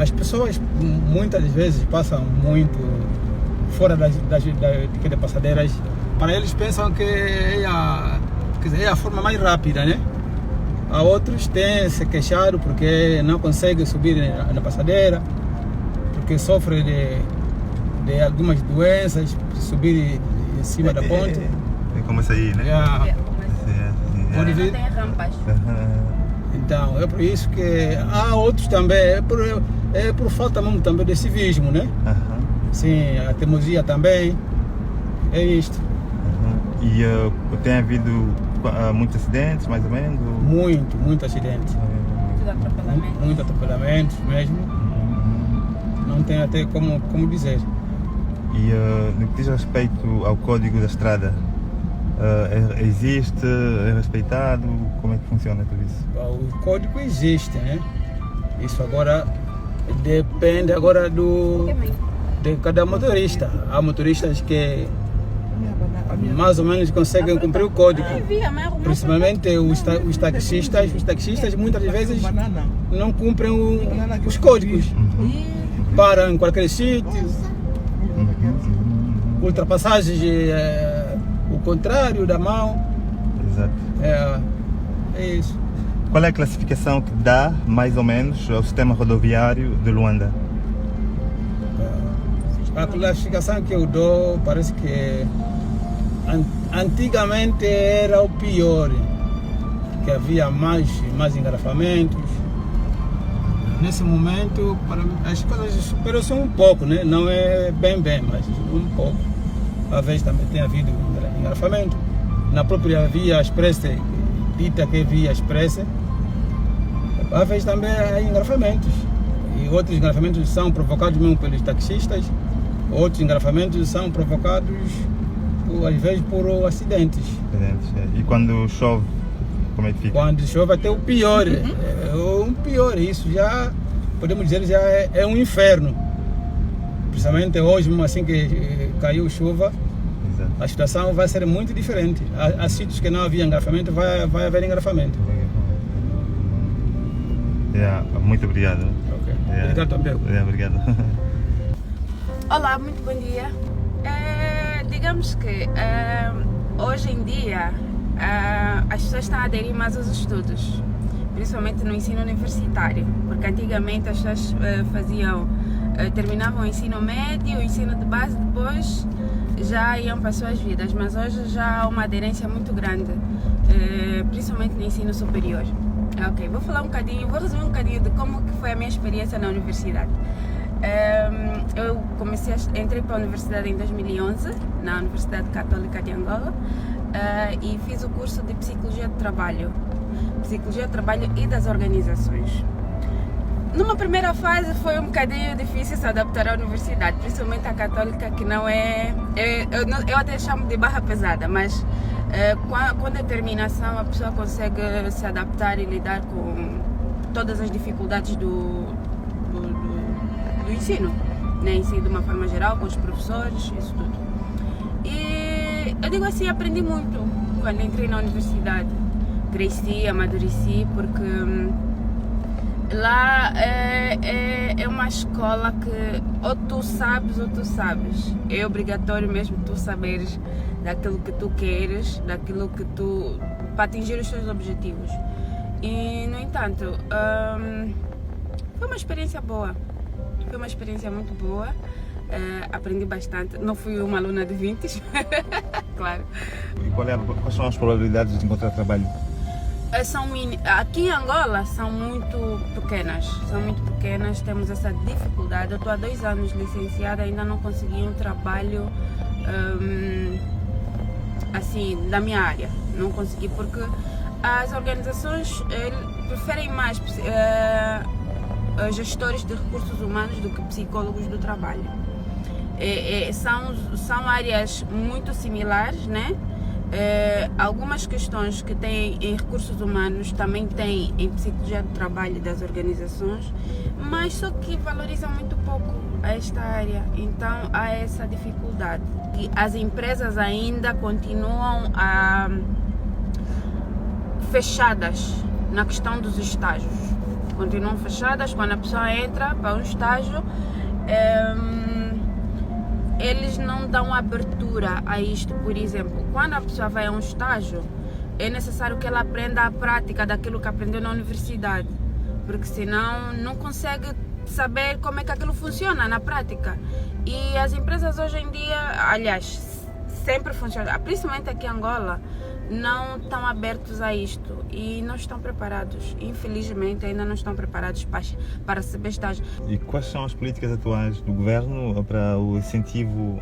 as pessoas muitas vezes passam muito fora das passadeiras. Para eles pensam que é a forma mais rápida, né? Há outros têm se queixado porque não conseguem subir na passadeira, porque sofrem de algumas doenças, subir em cima da ponte. É como isso aí, né? Pode ver? Tem rampas. Então, é por isso que há outros também, é por falta mesmo também de civismo, né? Sim, a teimosia também, é isto. E tem havido muitos acidentes, mais ou menos? Muito acidente. Muito atropelamento mesmo. Não tem até como dizer. E no que diz respeito ao código da estrada, existe, é respeitado? Como é que funciona tudo isso? O código existe, né? Isso agora depende agora de cada motorista. Há motoristas que mais ou menos conseguem cumprir o código. Principalmente os taxistas muitas vezes não cumprem os códigos. Param em qualquer sítio, ultrapassagens o contrário da mão. Exato. É isso. Qual é a classificação que dá, mais ou menos, ao sistema rodoviário de Luanda? A classificação que eu dou parece que antigamente era o pior, que havia mais engarrafamentos. Nesse momento, as coisas superam-se um pouco, né? Não é bem, mas um pouco. Às vezes também tem havido engarrafamento. Na própria via expressa, dita que é via expressa, às vezes também há engarrafamentos. E outros engarrafamentos são provocados mesmo pelos taxistas, outros engarrafamentos são provocados, às vezes, por acidentes. E quando chove, como é que fica? Quando chove até o pior, pior, isso já, podemos dizer, já é um inferno. Principalmente hoje, mesmo assim que caiu chuva, exato, a situação vai ser muito diferente. Há sítios que não havia engarrafamento, vai haver engarrafamento. Muito obrigado. Okay. Obrigado também. Obrigado. Olá, muito bom dia. Digamos que hoje em dia as pessoas estão a aderir mais aos estudos, principalmente no ensino universitário, porque antigamente as pessoas terminavam o ensino médio, o ensino de base, depois já iam para as suas vidas, mas hoje já há uma aderência muito grande, principalmente no ensino superior. Ok, vou resumir um bocadinho de como que foi a minha experiência na universidade. Eu entrei para a universidade em 2011, na Universidade Católica de Angola, e fiz o curso de Psicologia do Trabalho e das Organizações. Numa primeira fase foi um bocadinho difícil se adaptar à universidade, principalmente à Católica, que não eu até chamo de barra pesada, mas com a determinação a pessoa consegue se adaptar e lidar com todas as dificuldades do ensino, né? Ensino de uma forma geral, com os professores, isso tudo. E eu digo assim, aprendi muito quando entrei na universidade. Cresci, amadureci, porque lá é uma escola que ou tu sabes ou tu sabes. É obrigatório mesmo tu saberes daquilo que tu queres, daquilo que para atingir os teus objetivos. E, no entanto, foi uma experiência boa. Foi uma experiência muito boa, aprendi bastante. Não fui uma aluna de 20, claro. E quais são as probabilidades de encontrar trabalho? Aqui em Angola são muito pequenas, temos essa dificuldade. Eu estou há 2 anos licenciada, ainda não consegui um trabalho assim, da minha área. Não consegui porque as organizações preferem mais gestores de recursos humanos do que psicólogos do trabalho. São áreas muito similares, né? Algumas questões que têm em recursos humanos também têm em psicologia do trabalho das organizações, mas só que valorizam muito pouco esta área, então há essa dificuldade. E as empresas ainda continuam fechadas na questão dos estágios. continuam fechadas. Quando a pessoa entra para um estágio, eles não dão abertura a isto. Por exemplo, quando a pessoa vai a um estágio, é necessário que ela aprenda a prática daquilo que aprendeu na universidade, porque senão não consegue saber como é que aquilo funciona na prática. E as empresas hoje em dia, aliás, sempre funcionam, principalmente aqui em Angola, não estão abertos a isto e não estão preparados. Infelizmente, ainda não estão preparados para receber estágio. E quais são as políticas atuais do governo para o incentivo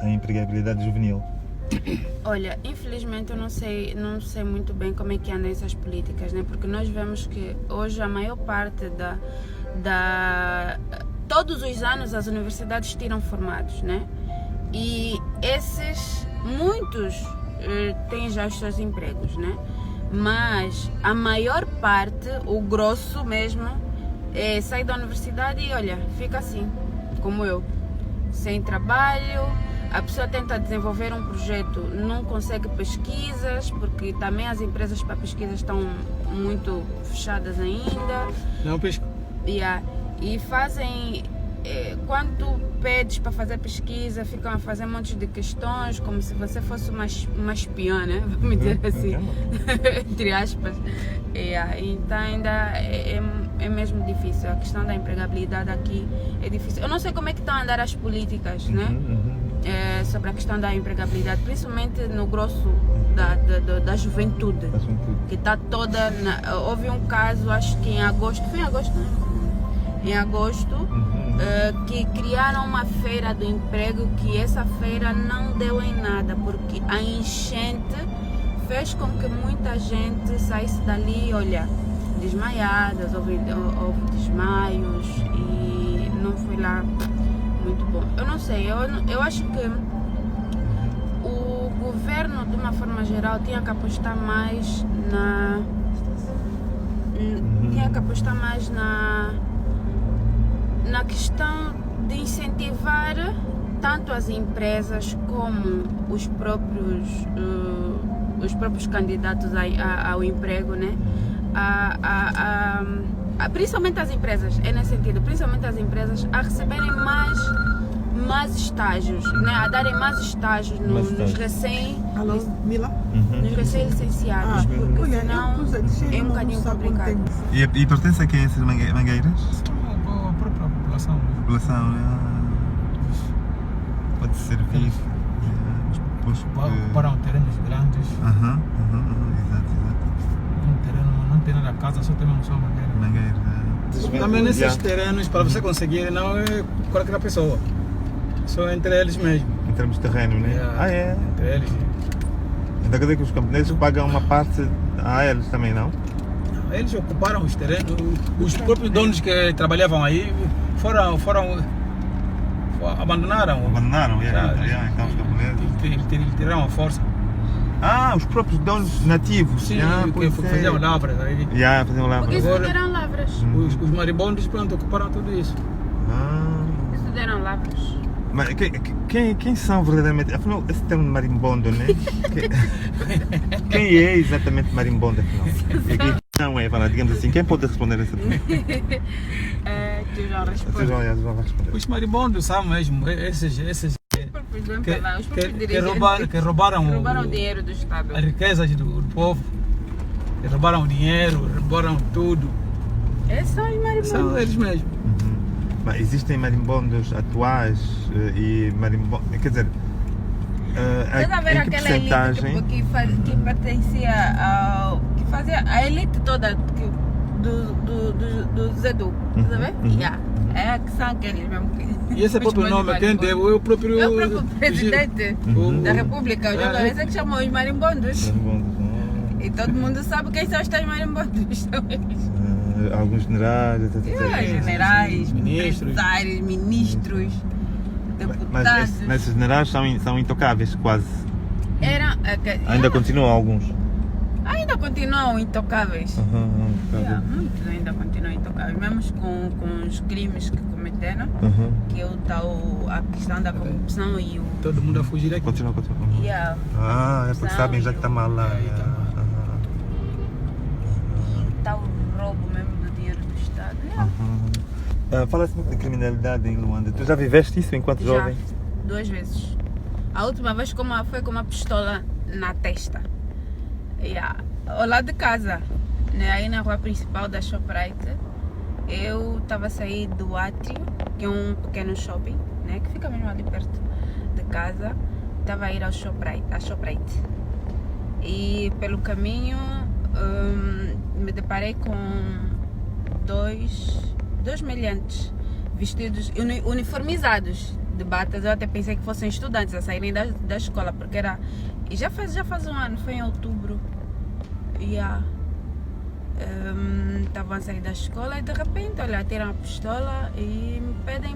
à empregabilidade juvenil? Olha, infelizmente eu não sei muito bem como é que andam essas políticas, né? Porque nós vemos que hoje a maior parte todos os anos as universidades tiram formados, né? E muitos têm já os seus empregos, né? Mas a maior parte, o grosso mesmo, sai da universidade e olha, fica assim, como eu, sem trabalho. A pessoa tenta desenvolver um projeto, não consegue pesquisas, porque também as empresas para pesquisas estão muito fechadas ainda. Não pesco. E fazem, quando tu pedes para fazer pesquisa, ficam a fazer um monte de questões, como se você fosse uma espiã, né? Vamos dizer assim, entre aspas. Então ainda é mesmo difícil. A questão da empregabilidade aqui é difícil. Eu não sei como é que estão a andar as políticas, né? Sobre a questão da empregabilidade, principalmente no grosso da juventude, que está toda houve um caso, acho que em agosto, que criaram uma feira do emprego, que essa feira não deu em nada, porque a enchente fez com que muita gente saísse dali, olha, desmaiadas, houve desmaios e não foi lá muito bom. Eu não sei, eu acho que o governo, de uma forma geral, tinha que apostar mais na questão de incentivar tanto as empresas como os próprios candidatos ao emprego, né? Principalmente as empresas, nesse sentido, principalmente as empresas a receberem mais estágios, né? A darem mais estágios nos recém-licenciados, porque senão é um bocadinho complicado. E pertence a quem essas mangueiras? A própria população. População, pode servir. Ocuparam terrenos grandes. Exato. Não tem nada casa, só tem uma mangueira. Também nesses terrenos, para você conseguir, não é qualquer pessoa. Só entre eles mesmo. Em termos de terreno, né? Entre eles. Então quer dizer que os camponeses pagam uma parte a eles também, não? Eles ocuparam os terrenos. Os próprios donos que trabalhavam aí abandonaram. Então os camponeses. Eles tiraram a força. Os próprios donos nativos. Sim, que faziam lavras aí. Faziam lavras. Porque estudaram lavras. Os marimbondos, pronto, ocuparam tudo isso. Estudaram lavras. Mas quem são verdadeiramente? Afinal, esse termo de marimbondo, né? Quem é exatamente marimbondo, afinal? Não é, digamos assim, quem pode responder essa pergunta? Tu já respondes. Já vai responder. Os marimbondos são mesmo esses que roubaram o dinheiro do Estado, as riquezas do povo, que roubaram o dinheiro, roubaram tudo. Esses são os marimbondos. São eles mesmo. Mas existem marimbondos atuais e marimbondos, quer dizer, em que percentagem? Que pertencia ao... que fazia a elite toda do Zedu, tá vendo? Que são aqueles mesmo que... E esse próprio nome, quem deu? É o próprio presidente da República, o João Lourenço, que chamou os marimbondos. E todo mundo sabe quem são os tais marimbondos. Alguns generais, generais, ministros, deputados. Mas esses generais são intocáveis, quase. Ainda continuam alguns. Ainda continuam intocáveis. Muitos ainda continuam intocáveis, mesmo com os crimes que cometeram, que é a questão da corrupção e o... Todo mundo a fugir aqui. Continua. É porque sabem já que está mal lá. Está o roubo mesmo do dinheiro Fala-se muito de criminalidade em Luanda. Tu já viveste isso enquanto Já, jovem? 2 vezes. A última vez foi com uma pistola na testa. Ao lado de casa, né? Aí na rua principal da Shoprite, eu estava a sair do Átrio, que é um pequeno shopping, né? Que fica mesmo ali perto de casa. Estava a ir à Shoprite. E pelo caminho me deparei com dois meliantes vestidos, uniformizados de batas. Eu até pensei que fossem estudantes a saírem da escola, porque era... E já faz um ano, foi em outubro. Estavam a sair da escola e de repente, olha, tiram a pistola e me pedem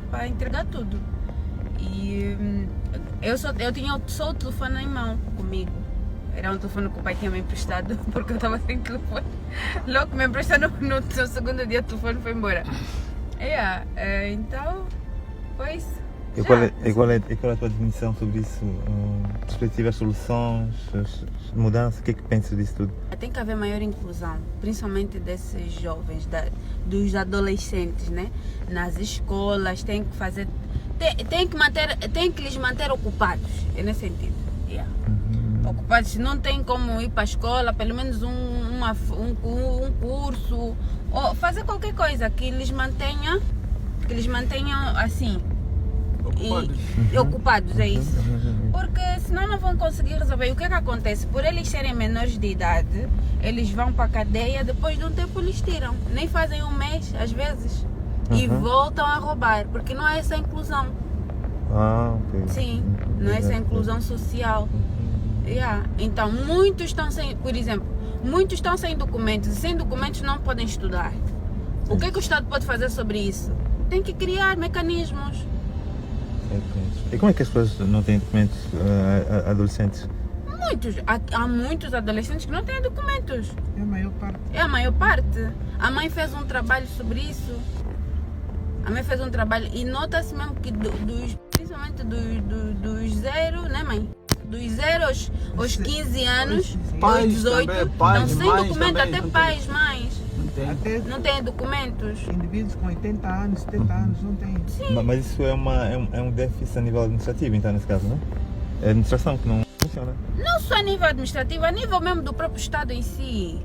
para entregar tudo. E eu tinha só o telefone em mão comigo. Era um telefone que o pai tinha me emprestado, porque eu estava sem telefone. Logo me emprestaram no segundo dia, o telefone foi embora. Então, foi isso. E qual é a tua definição sobre isso? Perspectivas, soluções, mudanças? O que é que pensas disso tudo? Tem que haver maior inclusão, principalmente desses jovens, dos adolescentes, né? Nas escolas, tem que fazer... Tem que lhes manter ocupados, é nesse sentido. Ocupados, não tem como ir para a escola, pelo menos um curso, ou fazer qualquer coisa que lhes mantenha assim, ocupados, é isso. Porque senão não vão conseguir resolver. E o que é que acontece? Por eles serem menores de idade, eles vão para a cadeia, depois de um tempo eles tiram. Nem fazem um mês, às vezes. E voltam a roubar, porque não há essa inclusão. Ok. Sim, não é essa inclusão social. Então, muitos estão sem, por exemplo, muitos estão sem documentos, e sem documentos não podem estudar. O que é que o Estado pode fazer sobre isso? Tem que criar mecanismos. E como é que as pessoas não têm documentos, adolescentes? Muitos. Há muitos adolescentes que não têm documentos. É a maior parte. É a maior parte. A mãe fez um trabalho sobre isso. A mãe fez um trabalho e nota-se mesmo que principalmente dos 0, né, mãe? Dos 0 aos 15 anos, aos 18, estão sem documento, até pais, mães. Não têm documentos. Indivíduos com 80 anos, 70 anos não têm. Sim. Mas isso é um déficit a nível administrativo, então, nesse caso, não é? É a administração que não funciona. Não só a nível administrativo, a nível mesmo do próprio Estado em si.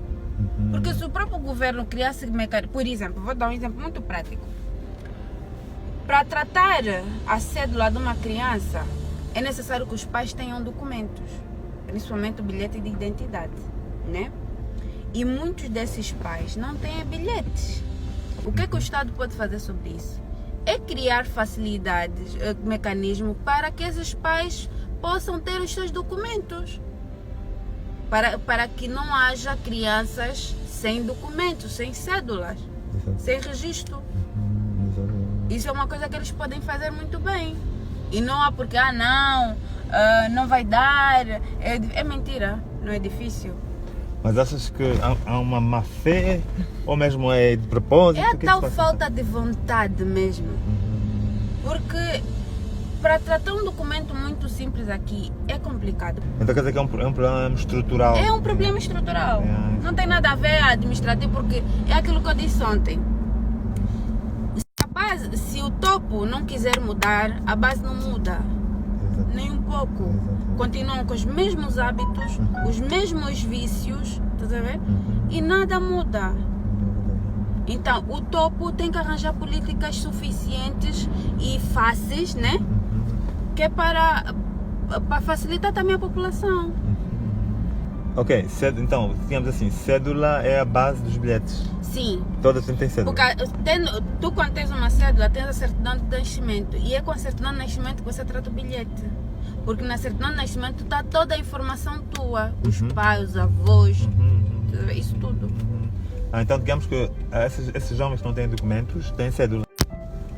Porque se o próprio governo criasse mecanismos, por exemplo, vou dar um exemplo muito prático. Para tratar a cédula de uma criança, é necessário que os pais tenham documentos, principalmente o bilhete de identidade, né? E muitos desses pais não têm bilhetes. O que é que o Estado pode fazer sobre isso? É criar facilidades, mecanismo para que esses pais possam ter os seus documentos. Para que não haja crianças sem documentos, sem cédulas, sem registro. Isso é uma coisa que eles podem fazer muito bem. E não há porque, não vai dar. É mentira, não é difícil. Mas achas que há uma má fé ou mesmo é de propósito? É a tal falta de vontade mesmo. Porque para tratar um documento muito simples aqui é complicado. Então quer dizer que é um problema estrutural? É um problema estrutural. Não tem nada a ver administrativo, porque é aquilo que eu disse ontem. Se o topo não quiser mudar, a base não muda. Exato. Nem um pouco. Exato. Continuam com os mesmos hábitos, os mesmos vícios, estás a ver? E nada muda. Então, o topo tem que arranjar políticas suficientes e fáceis, né? Que é para facilitar também a população. Ok, então, digamos assim, cédula é a base dos bilhetes. Sim. Toda gente tem cédula. Porque tu quando tens uma cédula, tens a certidão de nascimento. E é com a certidão de nascimento que você trata o bilhete. Porque na certidão de nascimento está toda a informação tua. Os pais, os avós, isso tudo. Então digamos que esses jovens que não têm documentos têm cédula.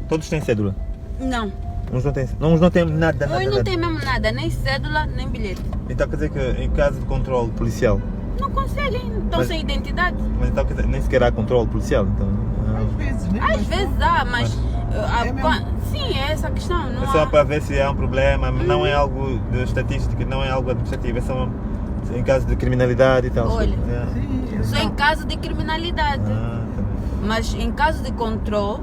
Todos têm cédula? Não. Uns não têm nada. Uns não têm mesmo nada, nem cédula, nem bilhete. Então quer dizer que em caso de controle policial? Não conseguem, estão sem identidade. Mas então quer dizer, nem sequer há controle policial? Então, Às vezes, né? Às vezes há, mas... sim, é essa a questão. Não é só há... para ver se há um problema, não é algo de estatística, não é algo administrativo, é só em caso de criminalidade e tal. Olha, Sim, só em caso de criminalidade. Também. Mas em caso de controle,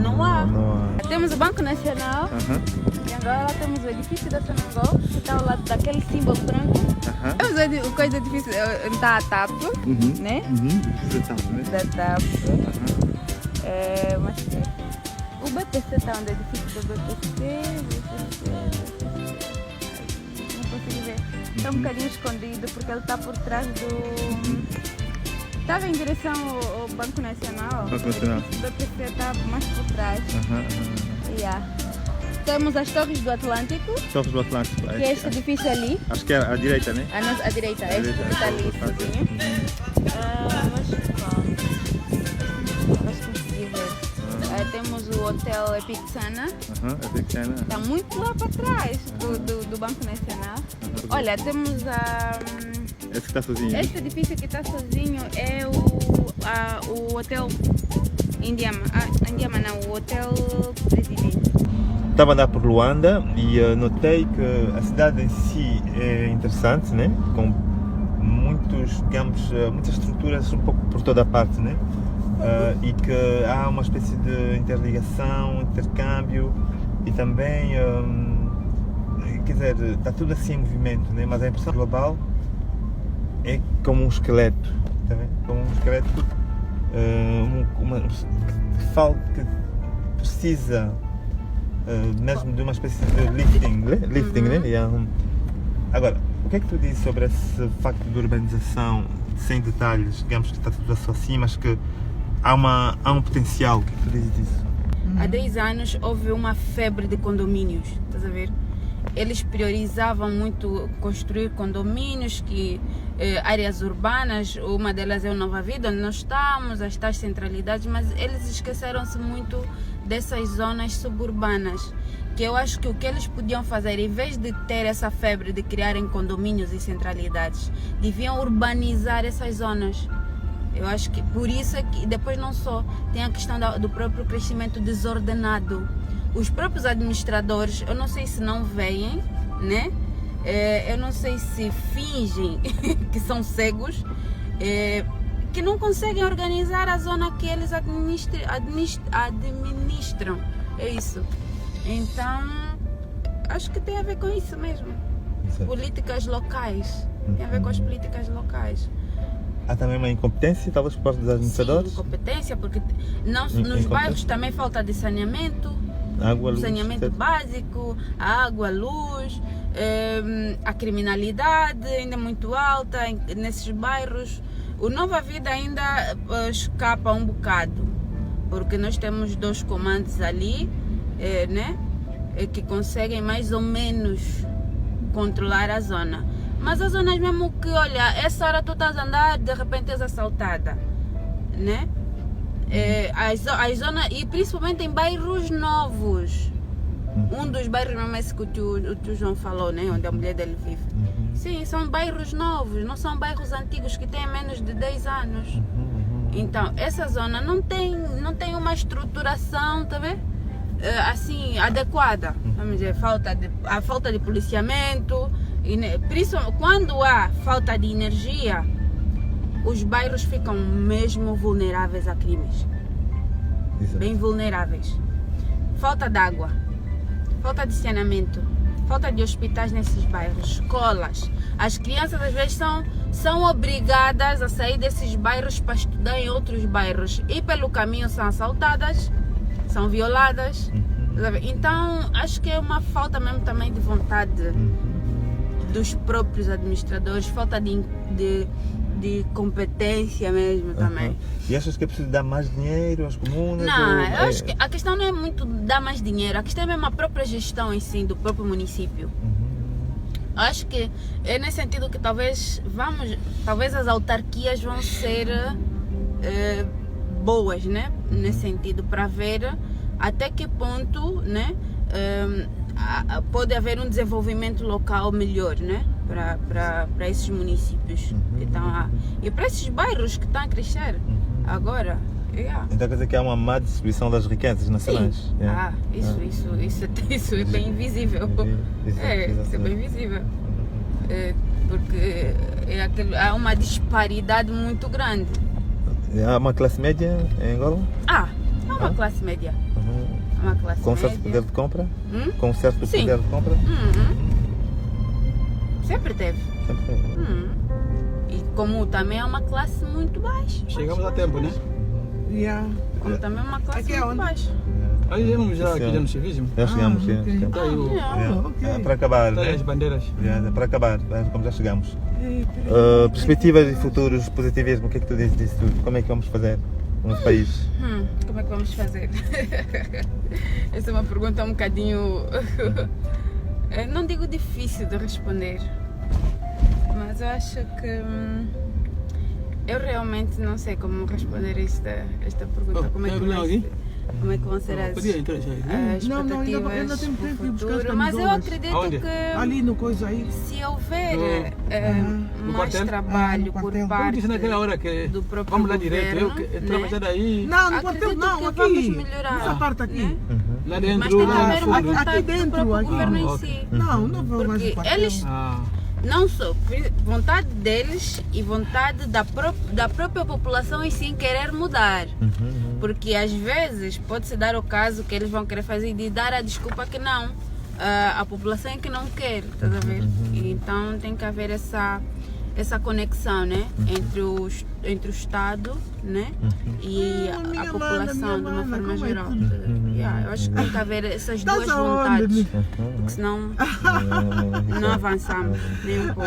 Não há. Não há. Temos o Banco Nacional. Aham. E agora lá temos o edifício da Sonangol, que está ao lado daquele símbolo branco. Aham. Temos o coisa do edifício, está a TAP, né? Da TAP. Mas o BPC está onde é o edifício do BPC. Não consigo ver. Está um bocadinho escondido porque ele está por trás do... Estava em direção ao Banco Nacional. Banco Nacional. O BPC está mais por trás. Yeah. Temos as Torres do Atlântico, Torres do Atlântico. que é este edifício ali. Acho que é à direita, né? À direita, este que está ali, sozinho. Mas consegui ver. Temos o Hotel Epixana. É pequena. Está muito lá para trás do Banco Nacional. Olha, temos a... Esse que está sozinho. Este edifício que está sozinho é o Hotel Indiama. Indiama não, o Hotel Presidente. Estava a andar por Luanda e notei que a cidade em si é interessante, né? Com muitas estruturas um pouco por toda a parte, né? E que há uma espécie de interligação, intercâmbio e também, quer dizer, está tudo assim em movimento, né? Mas a impressão global é como um esqueleto, tá vendo? Como um esqueleto que precisa mesmo de uma espécie de lifting, né? Agora, o que é que tu dizes sobre esse facto de urbanização sem detalhes, digamos que está tudo só assim, mas que há um potencial? O que é que tu dizes disso? Há 10 anos houve uma febre de condomínios, estás a ver? Eles priorizavam muito construir condomínios, áreas urbanas, uma delas é o Nova Vida, onde nós estamos, as tais centralidades, mas eles esqueceram-se muito dessas zonas suburbanas, que eu acho que o que eles podiam fazer, em vez de ter essa febre de criarem condomínios e centralidades, deviam urbanizar essas zonas. Eu acho que por isso é que depois não só tem a questão do próprio crescimento desordenado. Os próprios administradores, eu não sei se não veem, né? Eu não sei se fingem que são cegos, que não conseguem organizar a zona que eles administram. É isso. Então, acho que tem a ver com isso mesmo. Exato. Políticas locais. Tem a ver com as políticas locais. Há também uma incompetência, talvez, por parte dos administradores? Sim, incompetência, porque nos bairros também falta de saneamento. Água, luz, Saneamento etc. básico, a água, a luz, a criminalidade ainda muito alta nesses bairros. O Nova Vida ainda escapa um bocado, porque nós temos 2 comandos ali, né, que conseguem mais ou menos controlar a zona. Mas as zonas mesmo que, olha, essa hora tu estás a andar, de repente és assaltada, né? As zonas, e principalmente em bairros novos. Um dos bairros mesmo esse que o tio João falou, né? Onde a mulher dele vive. Sim, são bairros novos, não são bairros antigos que têm menos de 10 anos. Então, essa zona não tem uma estruturação, tá vendo? Assim, adequada. Vamos dizer, a falta de policiamento, principalmente quando há falta de energia, os bairros ficam mesmo vulneráveis a crimes. Exato. Bem vulneráveis. Falta de água, falta de saneamento, falta de hospitais nesses bairros, escolas. As crianças às vezes são obrigadas a sair desses bairros para estudar em outros bairros e pelo caminho são assaltadas, são violadas. Então acho que é uma falta mesmo também de vontade dos próprios administradores, falta de competência mesmo também. E achas que é preciso dar mais dinheiro às comunas? Não, eu acho que a questão não é muito dar mais dinheiro, a questão é mesmo a própria gestão em si, do próprio município. Eu acho que é nesse sentido que talvez as autarquias vão ser boas, né? Nesse sentido, para ver até que ponto, né? Pode haver um desenvolvimento local melhor, né? Para esses municípios que estão lá. E para esses bairros que estão a crescer agora. Então quer dizer que há uma má distribuição das riquezas nacionais? Sim. Isso é bem visível. Isso é bem visível. Porque há uma disparidade muito grande. Há uma classe média em Angola? Há uma classe média. uma classe Com certo média. poder de compra? Hum? Com certo Sim. poder de compra? Sempre teve. Sempre foi. E como também é uma classe muito baixa. Chegamos a tempo, né? Yeah. Como também é uma classe Aqui é muito onde? baixa. Aí vamos já Sim. aqui já no civismo. Já chegamos, ok. já. Tá aí o... Ok. Para acabar, Tá aí né? as bandeiras. Para acabar, como já chegamos. Ei, peraí. Perspectivas e futuros, positivismo, o que é que tu dizes disso tudo? Como é que vamos fazer no nosso país? Como é que vamos fazer? Essa é uma pergunta um bocadinho. Eu não digo difícil de responder, mas eu acho que eu realmente não sei como responder esta pergunta. Oh, Como é tem que alguém vai aqui? ser? Como é que vão ser Podia entrar já aí. as Não, não, ainda expectativas tenho para tempo de ir o buscar as futuro? Mas eu camisolas. acredito Aonde? que Ali no coisa aí. se houver No mais quartel? trabalho No por quartel. Eu parte disse naquela hora que do próprio vamos lá direto. Eu governo, entrava né? já daí. Não, no Acredito quartel não, que aqui. vamos melhorar, Nessa parte aqui. né? Lá Mas dentro. tem que lá haver uma fundo. vontade Aqui do dentro, próprio aqui. governo em Ok. si. Não, não vou mais Porque no quartel. eles Ah, não só vontade deles e vontade da própria população em si querer mudar. Porque às vezes pode-se dar o caso que eles vão querer fazer de dar a desculpa que não. A população é que não quer, estás a ver? E então tem que haver essa conexão, né? Entre o Estado, né? E minha a população de uma mana, forma como é geral. que- Yeah, eu acho que tem que haver essas Estás duas aonde, vontades. Nico? Porque senão não avançamos nem um pouco.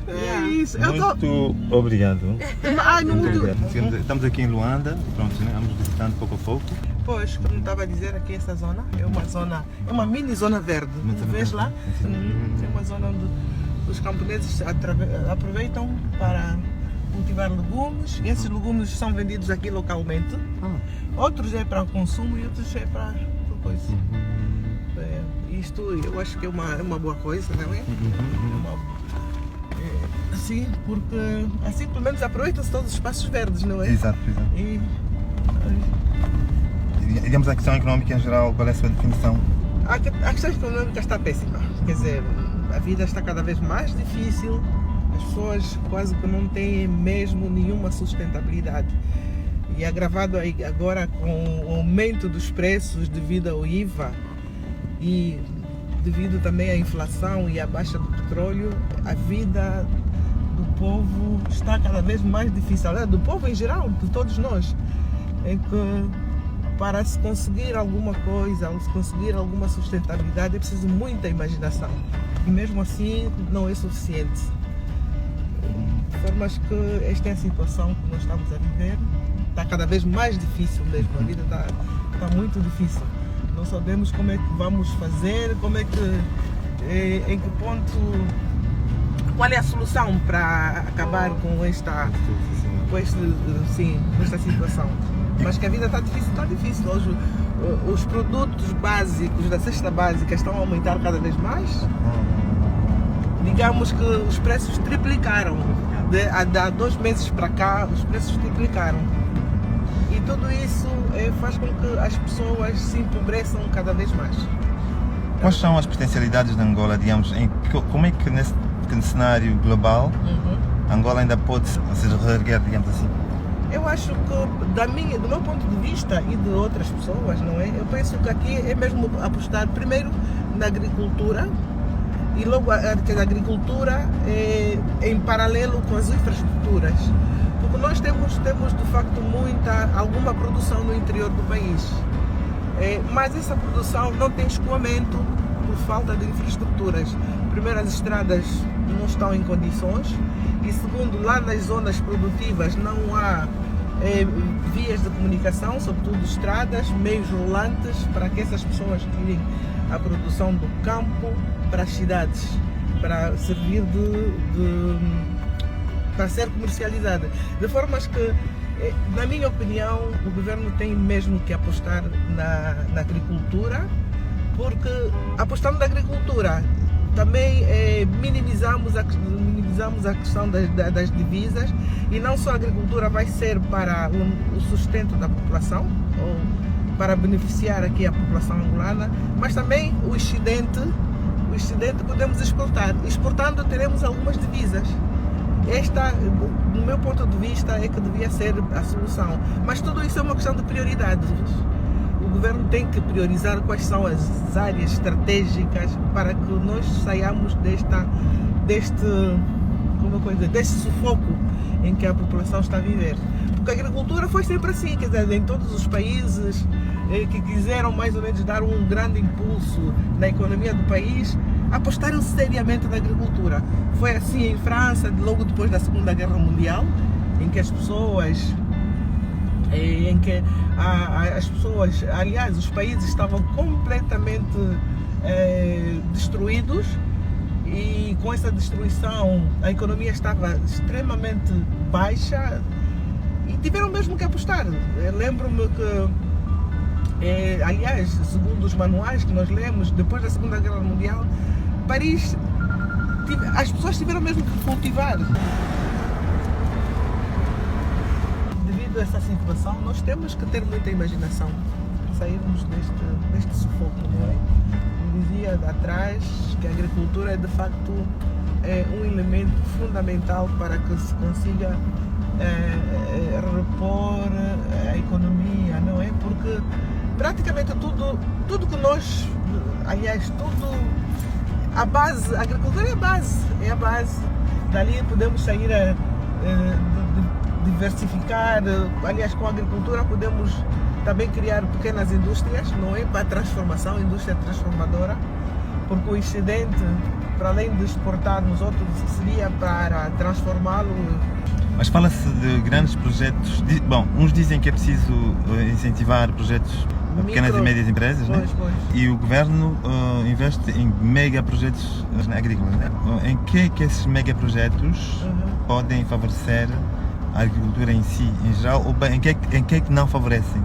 É isso. Eu tô... Muito obrigado. Ai, não Muito muito. obrigado. Estamos aqui em Luanda e pronto, né? Vamos visitando pouco a pouco. Pois, como estava a dizer, aqui essa zona é uma mini zona verde. Muito Tu vês lá? É uma zona onde os camponeses aproveitam para cultivar legumes. E esses legumes são vendidos aqui localmente. Outros é para consumo e outros é para coisa. Isto eu acho que é uma boa coisa, não é? Sim, porque assim pelo menos aproveitam-se todos os espaços verdes, não é? Exato. E, Digamos a questão económica em geral, qual é a sua definição? a questão econômica está péssima. Quer dizer, a vida está cada vez mais difícil, as pessoas quase que não têm mesmo nenhuma sustentabilidade. E agravado agora com o aumento dos preços devido ao IVA e devido também à inflação e à baixa do petróleo, a vida do povo está cada vez mais difícil. Do povo em geral, de todos nós. É que para se conseguir alguma coisa, se conseguir alguma sustentabilidade, é preciso muita imaginação. E mesmo assim não é suficiente. De formas que esta é a situação que nós estamos a viver. Está cada vez mais difícil mesmo, a vida está muito difícil. Não sabemos como é que vamos fazer, em que ponto, qual é a solução para acabar com esta situação. Mas que a vida está difícil. Hoje os produtos básicos da cesta básica estão a aumentar cada vez mais. Digamos que os preços triplicaram. Há 2 meses para cá, os preços triplicaram. E tudo isso faz com que as pessoas se empobreçam cada vez mais. Quais são as potencialidades de Angola, digamos, como é que nesse cenário global Angola ainda pode se reerguer, digamos assim? Eu acho que, do meu ponto de vista e de outras pessoas, não é? Eu penso que aqui é mesmo apostar primeiro na agricultura e logo que a agricultura em paralelo com as infraestruturas. Porque nós temos de facto alguma produção no interior do país. Mas essa produção não tem escoamento por falta de infraestruturas. Primeiro, as estradas não estão em condições e segundo, lá nas zonas produtivas não há vias de comunicação, sobretudo estradas, meios rolantes para que essas pessoas tirem a produção do campo para as cidades, para servir para ser comercializada. De formas que, na minha opinião, o governo tem mesmo que apostar na agricultura, porque apostando na agricultura também minimizamos a questão das divisas, e não só a agricultura vai ser para o sustento da população, ou para beneficiar aqui a população angolana, mas também o excedente podemos exportar. Exportando teremos algumas divisas. Esta, do meu ponto de vista, é que devia ser a solução. Mas tudo isso é uma questão de prioridades. O governo tem que priorizar quais são as áreas estratégicas para que nós saiamos deste sufoco em que a população está a viver. Porque a agricultura foi sempre assim, quer dizer, em todos os países que quiseram mais ou menos dar um grande impulso na economia do país, apostaram seriamente na agricultura. Foi assim em França, logo depois da Segunda Guerra Mundial, em que as pessoas, aliás, os países estavam completamente destruídos, e com essa destruição a economia estava extremamente baixa e tiveram mesmo que apostar. Eu lembro-me que, aliás, segundo os manuais que nós lemos, depois da Segunda Guerra Mundial, Paris, as pessoas tiveram mesmo que cultivar. Devido a essa situação, nós temos que ter muita imaginação para sairmos deste sufoco, não é? Eu dizia atrás que a agricultura é de facto um elemento fundamental para que se consiga repor a economia, não é? Porque praticamente tudo que nós, aliás, a agricultura é a base. Dali podemos sair a diversificar, aliás, com a agricultura podemos também criar pequenas indústrias, não é? Para a transformação, indústria transformadora, porque o excedente, para além de exportarmos outros, seria para transformá-lo. Mas fala-se de grandes projetos, bom, uns dizem que é preciso incentivar projetos a pequenas e médias empresas, né? E o governo investe em mega projetos agrícolas, né? Em que esses mega projetos podem favorecer a agricultura em si, em geral, ou bem, em que não favorecem?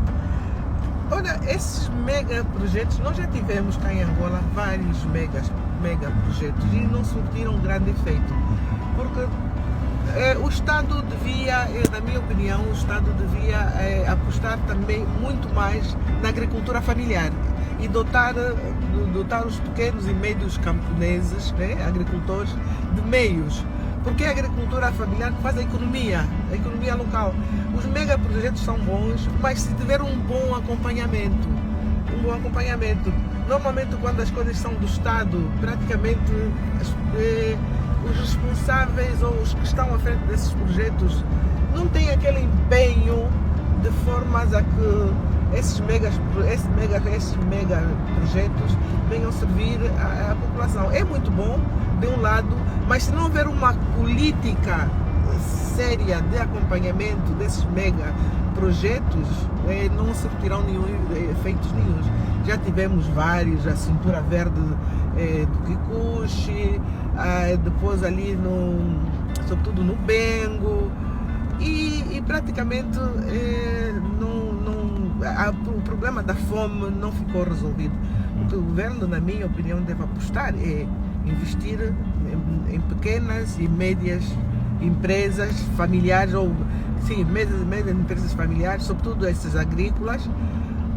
Olha, esses mega projetos, nós já tivemos cá em Angola vários mega projetos e não surtiram grande efeito, porque o Estado devia, na minha opinião, o Estado devia apostar também muito mais na agricultura familiar e dotar os pequenos e médios camponeses, né, agricultores, de meios. Porque é a agricultura familiar que faz a economia local. Os megaprojetos são bons, mas se tiver um bom acompanhamento. Normalmente, quando as coisas são do Estado, praticamente os responsáveis ou os que estão à frente desses projetos não têm aquele empenho de formas a que esses mega projetos venham servir à população. É muito bom, de um lado, mas se não houver uma política séria de acompanhamento desses mega projetos, não surtirão efeitos nenhuns. Já tivemos vários, a Cintura Verde do Kikuchi, depois ali sobretudo no Bengo, e praticamente o problema da fome não ficou resolvido. O que o governo, na minha opinião, deve apostar é investir em pequenas e médias empresas familiares, médias empresas familiares, sobretudo essas agrícolas,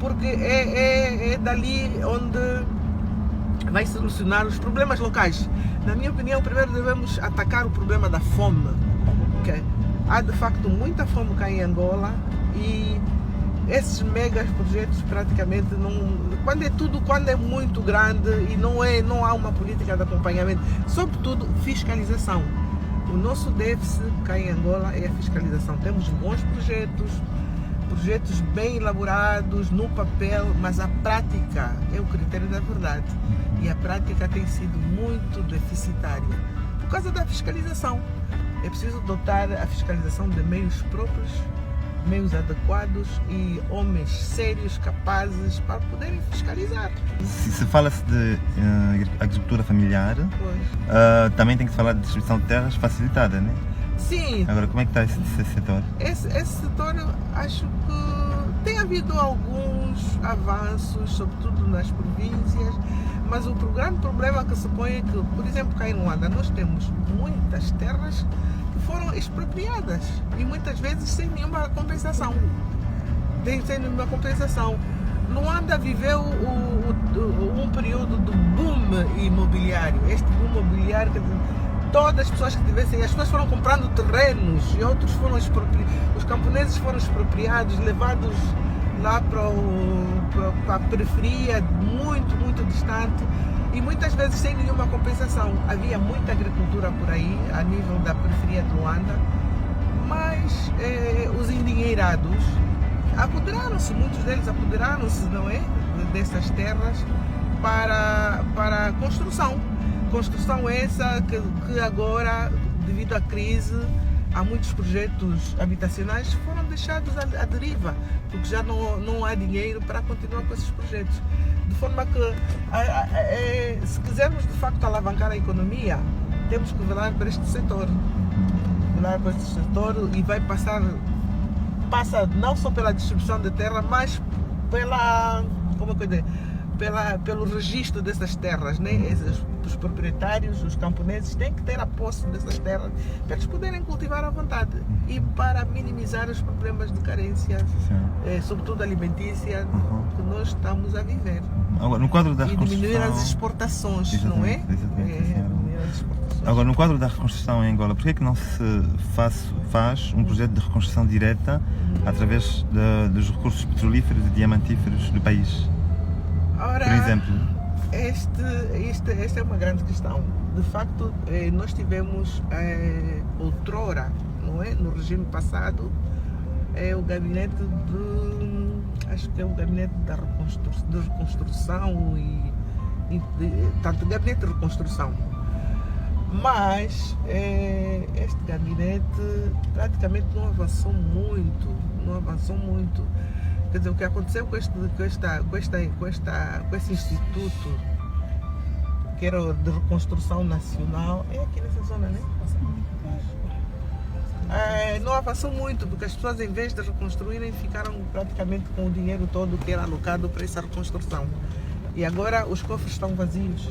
porque é dali onde vai solucionar os problemas locais. Na minha opinião, primeiro devemos atacar o problema da fome. Okay? Há de facto muita fome cá em Angola e esses mega projetos praticamente quando é muito grande e não há uma política de acompanhamento, sobretudo fiscalização. O nosso déficit cá em Angola é a fiscalização. Temos bons projetos bem elaborados no papel, mas a prática é o critério da verdade. E a prática tem sido muito deficitária por causa da fiscalização. É preciso dotar a fiscalização de meios próprios, meios adequados e homens sérios, capazes para poderem fiscalizar. Se fala-se de agricultura familiar, também tem que se falar de distribuição de terras facilitada, né? Sim. Agora, como é que está esse setor? Esse setor, acho que tem havido alguns avanços, sobretudo nas províncias, mas o grande problema que se põe é que, por exemplo, cá em Luanda, nós temos muitas terras que foram expropriadas e muitas vezes sem nenhuma compensação. Luanda viveu um período de boom imobiliário. Este boom imobiliário, todas as pessoas que tivessem, as pessoas foram comprando terrenos e outros foram expropriados. Os camponeses foram expropriados, levados lá para a periferia, muito distante, e muitas vezes sem nenhuma compensação. Havia muita agricultura por aí, a nível da periferia de Luanda, mas os endinheirados apoderaram-se, muitos deles apoderaram-se, não é, dessas terras para construção. Construção essa que agora, devido à crise, há muitos projetos habitacionais que foram deixados à deriva, porque já não há dinheiro para continuar com esses projetos. De forma que, se quisermos de facto alavancar a economia, temos que velar para este setor. Velar para este setor e passa não só pela distribuição de terra, mas pelo registro dessas terras, né? Os proprietários, os camponeses têm que ter a posse dessas terras para eles poderem cultivar à vontade e para minimizar os problemas de carência, sobretudo alimentícia, que nós estamos a viver. Agora, no quadro da reconstrução... diminuir as exportações, não é? Diminuir as exportações. Agora, no quadro da reconstrução em Angola, por que é que não se faz um projeto de reconstrução direta através dos recursos petrolíferos e diamantíferos do país? Ora, por exemplo? Esta é uma grande questão. De facto, nós tivemos outrora, não é? No regime passado, o gabinete acho que é o gabinete de reconstrução tanto gabinete de reconstrução. Mas este gabinete praticamente não avançou muito. Quer dizer, o que aconteceu com esse instituto, que era de reconstrução nacional, é aqui nessa zona, né? Não avançou muito, porque as pessoas, em vez de reconstruírem, ficaram praticamente com o dinheiro todo que era alocado para essa reconstrução. E agora os cofres estão vazios.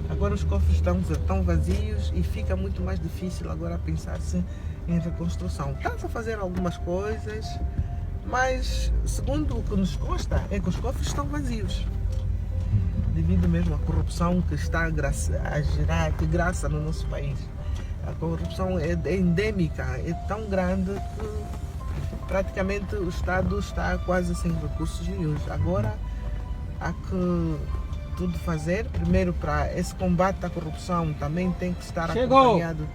Agora os cofres estão vazios e fica muito mais difícil agora pensar-se em reconstrução. Está-se a fazer algumas coisas, mas segundo o que nos consta é que os cofres estão vazios, devido mesmo à corrupção que está a gerar, que graça no nosso país. A corrupção é endêmica, é tão grande que praticamente o Estado está quase sem recursos nenhum. Agora há que tudo fazer. Primeiro, para esse combate à corrupção também tem que estar acompanhado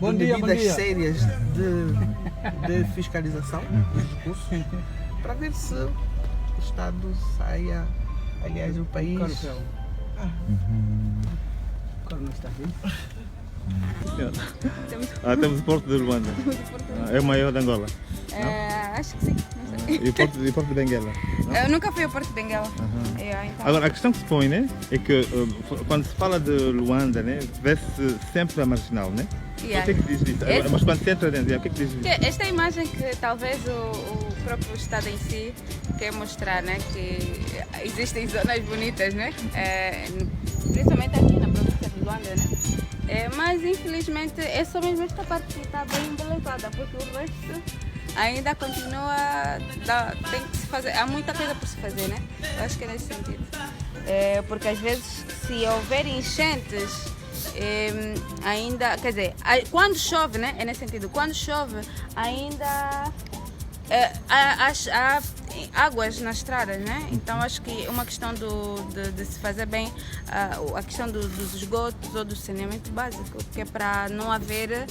de medidas sérias de fiscalização dos recursos, para ver se o Estado saia, aliás, o país... Temos o Porto de Luanda. É o maior de Angola? Acho que sim. E o Porto de Benguela? Eu nunca fui ao Porto de Benguela. Então... Agora, a questão que se põe, né, é que quando se fala de Luanda, né, vê-se sempre a marginal, né? O que é que diz isso? Mas quando se entra dentro, o que é que diz isso? Esta imagem que talvez o próprio Estado em si quer mostrar, né, que existem zonas bonitas, né? Principalmente aqui na província de Luanda, né? Mas infelizmente é só mesmo esta parte que está bem embelezada, porque o resto ainda continua, tem que se fazer, há muita coisa por se fazer, né? Eu acho que é nesse sentido. Porque às vezes, se houver enchentes, ainda, quer dizer, quando chove, né? É nesse sentido, quando chove ainda há águas nas estradas, né? Então acho que é uma questão de se fazer bem a questão dos esgotos ou do saneamento básico, que é para não haver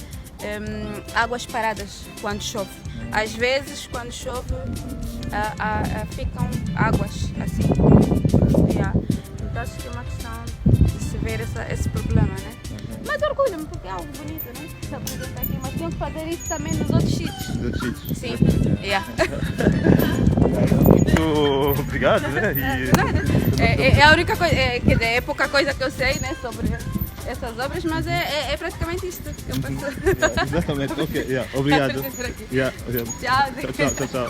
águas paradas quando chove. Às vezes, quando chove, ficam águas assim. Então acho que é uma questão de se ver esse problema, né? Mas orgulho-me, porque é algo bonito, né? Se apresenta aqui, mas tenho que fazer isso também nos outros sítios. Nos outros sítios? Sim. Muito obrigado, né? É a única coisa, quer dizer, é pouca coisa que eu sei, né, sobre essas obras, mas é praticamente isto que eu penso. Exatamente, ok, obrigado. Tchau. Tchau.